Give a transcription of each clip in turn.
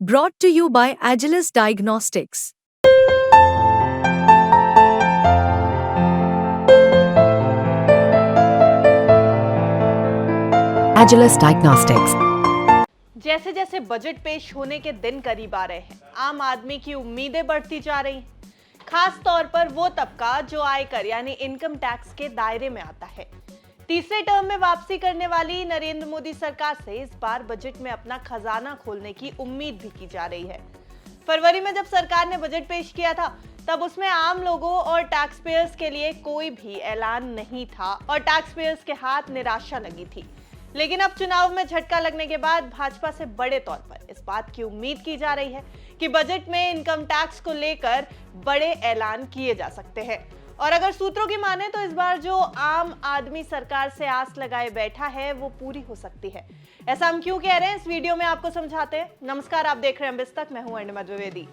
Brought to you by Agilus Diagnostics. Agilus Diagnostics. जैसे जैसे budget पेश होने के दिन करीब आ रहे हैं, आम आदमी की उम्मीदें बढ़ती जा रही हैं। खास तौर पर वो तबका जो आयकर यानी इनकम टैक्स के दायरे में आता है। तीसरे टर्म में वापसी करने वाली नरेंद्र मोदी सरकार से इस बार बजट में अपना खजाना खोलने की उम्मीद भी की जा रही है। फरवरी में जब सरकार ने बजट पेश किया था, तब उसमें आम लोगों और टैक्स पेयर्स के लिए कोई भी ऐलान नहीं था और टैक्स पेयर्स के हाथ निराशा लगी थी। लेकिन अब चुनाव में झटका लगने के बाद भाजपा से बड़े तौर पर इस बात की उम्मीद की जा रही है कि बजट में इनकम टैक्स को लेकर बड़े ऐलान किए जा सकते हैं। और अगर सूत्रों की माने तो इस बार जो आम आदमी सरकार से आस लगाए बैठा है वो पूरी हो सकती है। ऐसा हम क्यों कह रहे हैं, इस वीडियो में आपको समझाते हैं। नमस्कार, आप देख रहे हैं बिस्तक, मैं हूं अर्णिमा द्विवेदी।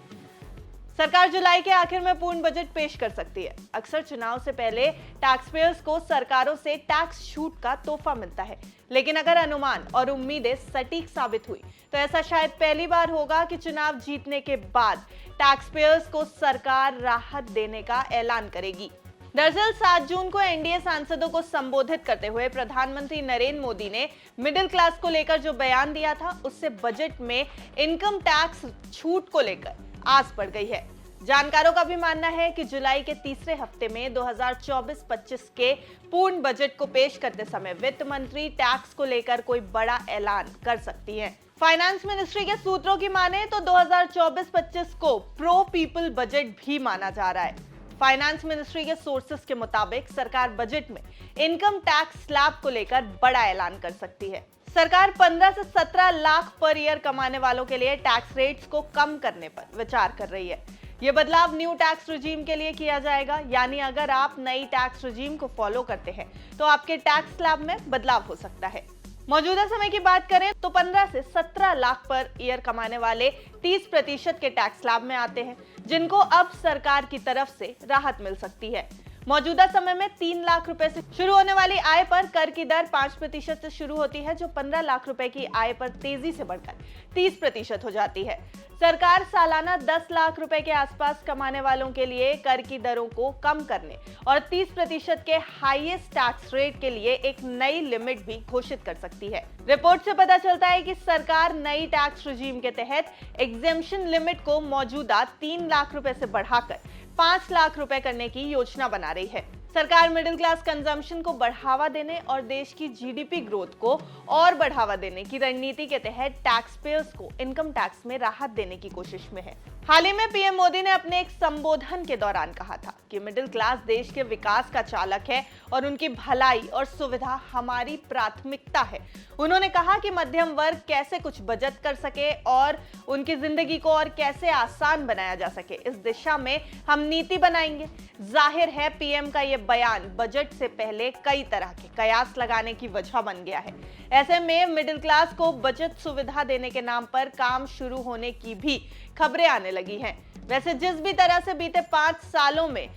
सरकार जुलाई के आखिर में पूर्ण बजट पेश कर सकती है। अक्सर चुनाव से पहले टैक्स पेयर्स को सरकारों से टैक्स छूट का तोहफा मिलता है, लेकिन अगर अनुमान और उम्मीदें सटीक साबित हुई तो ऐसा शायद पहली बार होगा कि चुनाव जीतने के बाद टैक्स पेयर्स को सरकार राहत देने का ऐलान करेगी। दरअसल 7 जून को एनडीए सांसदों को संबोधित करते हुए प्रधानमंत्री नरेंद्र मोदी ने मिडिल क्लास को लेकर जो बयान दिया था, उससे बजट में इनकम टैक्स छूट को लेकर आस बढ़ गई है। जानकारों का भी मानना है कि जुलाई के तीसरे हफ्ते में 2024-25 के पूर्ण बजट को पेश करते समय वित्त मंत्री टैक्स को लेकर कोई बड़ा ऐलान कर सकती हैं। फाइनेंस मिनिस्ट्री के सूत्रों की माने तो 2024-25 को प्रो पीपल बजट भी माना जा रहा है। फाइनेंस मिनिस्ट्री के सोर्सेस के मुताबिक सरकार बजट में इनकम टैक्स स्लैब को लेकर बड़ा ऐलान कर सकती है। सरकार 15 से 17 लाख पर ईयर कमाने वालों के लिए टैक्स रेट्स को कम करने पर विचार कर रही है। ये बदलाव न्यू टैक्स रिजीम के लिए किया जाएगा, यानी अगर आप नई टैक्स रिजीम को फॉलो करते हैं तो आपके टैक्स स्लैब में बदलाव हो सकता है। मौजूदा समय की बात करें तो 15 से 17 लाख पर ईयर कमाने वाले 30% के टैक्स स्लैब में आते हैं, जिनको अब सरकार की तरफ से राहत मिल सकती है। मौजूदा समय में 3 लाख रुपए से शुरू होने वाली आय पर कर की दर 5% से शुरू होती है, जो 15 लाख रुपए की आय पर तेजी से बढ़कर 30% हो जाती है। सरकार सालाना 10 लाख रुपए के आसपास कमाने वालों के लिए कर की दरों को कम करने और 30% के हाईएस्ट टैक्स रेट के लिए एक नई लिमिट भी घोषित कर सकती है। रिपोर्ट से पता चलता है कि सरकार नई टैक्स रिजीम के तहत एग्जेम्पशन लिमिट को मौजूदा 3 लाख रुपए से बढ़ाकर 5 लाख रुपए करने की योजना बना रही है। सरकार मिडिल क्लास कंजम्पशन को बढ़ावा देने और देश की जीडीपी ग्रोथ को और बढ़ावा देने की रणनीति के तहत टैक्स पेयर्स को इनकम टैक्स में राहत देने की कोशिश में है। हाल ही में पीएम मोदी ने अपने एक संबोधन के दौरान कहा था कि मिडिल क्लास देश के विकास का चालक है और उनकी भलाई और सुविधा हमारी प्राथमिकता है। उन्होंने कहा कि मध्यम वर्ग कैसे कुछ बचत कर सके और उनकी जिंदगी को और कैसे आसान बनाया जा सके, इस दिशा में हम नीति बनाएंगे। जाहिर है पीएम का ये बयान बजट से पहले कई तरह के कयास लगाने की वजह बन गया है। ऐसे में मिडिल क्लास को बचत सुविधा देने के नाम पर काम शुरू होने की भी खबरें आने लगी हैं। वैसे जिस भी तरह से बीते 5 सालों में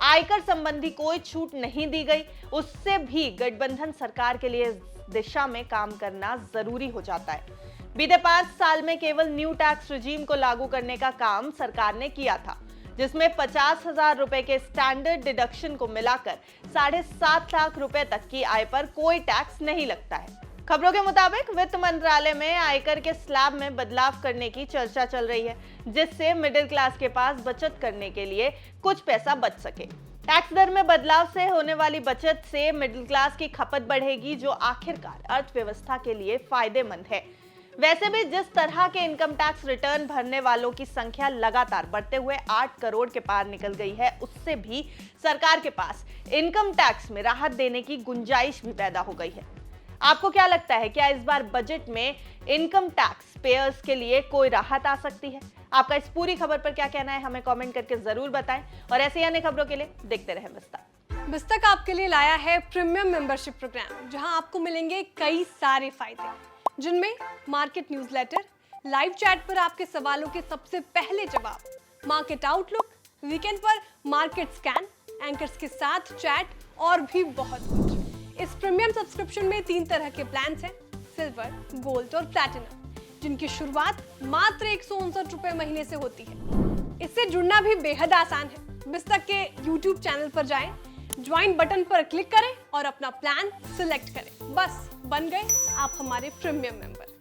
आयकर संबंधी कोई छूट नहीं दी गई, उससे भी गठबंधन सरकार के लिए दिशा में काम करना जरूरी हो जाता है। बीते 5 साल में केवल न्यू टैक्स रिजीम को लागू करने का काम सरकार ने किया था, जिसमें 50,000 रुपए के स्टैंडर्ड डिडक्शन को मिलाकर 7.5 लाख रुपए तक की आय पर कोई टैक्स नहीं लगता है। खबरों के मुताबिक वित्त मंत्रालय में आयकर के स्लैब में बदलाव करने की चर्चा चल रही है, जिससे मिडिल क्लास के पास बचत करने के लिए कुछ पैसा बच सके। टैक्स दर में बदलाव से होने वाली बचत से मिडिल क्लास की खपत बढ़ेगी, जो आखिरकार अर्थव्यवस्था के लिए फायदेमंद है। वैसे भी जिस तरह के इनकम टैक्स रिटर्न भरने वालों की संख्या लगातार बढ़ते हुए 8 करोड़ के पार निकल गई है, उससे भी सरकार के पास इनकम टैक्स में राहत देने की गुंजाइश भी पैदा हो गई है। आपको क्या लगता है, क्या इस बार बजट में इनकम टैक्स पेयर्स के लिए कोई राहत आ सकती है? आपका इस पूरी खबर पर क्या कहना है, हमें कमेंट करके जरूर बताएं। और ऐसे ही अन्य खबरों के लिए देखते रहें बिस्तक। बिस्तक आपके लिए लाया है प्रीमियम मेंबरशिप प्रोग्राम, जहां आपको मिलेंगे कई सारे फायदे, जिनमें मार्केट न्यूज़लेटर, लाइव चैट पर आपके सवालों के सबसे पहले जवाब, मार्केट आउटलुक, वीकेंड पर मार्केट स्कैन, एंकर्स के साथ चैट और भी बहुत कुछ। इस प्रीमियम सब्सक्रिप्शन में 3 तरह के प्लान्स हैं, सिल्वर, गोल्ड और प्लैटिनम। जिनकी शुरुआत मात्र 159 रुपए महीने से होती है। इससे जुड़ना भी बेहद आसान है। बिस्तक के YouTube चैनल पर जाएं, ज्वाइन बटन पर क्लिक करें और अपना प्लान सिलेक्ट करें। बस बन गए आप हमारे प्रीमियम मेंबर।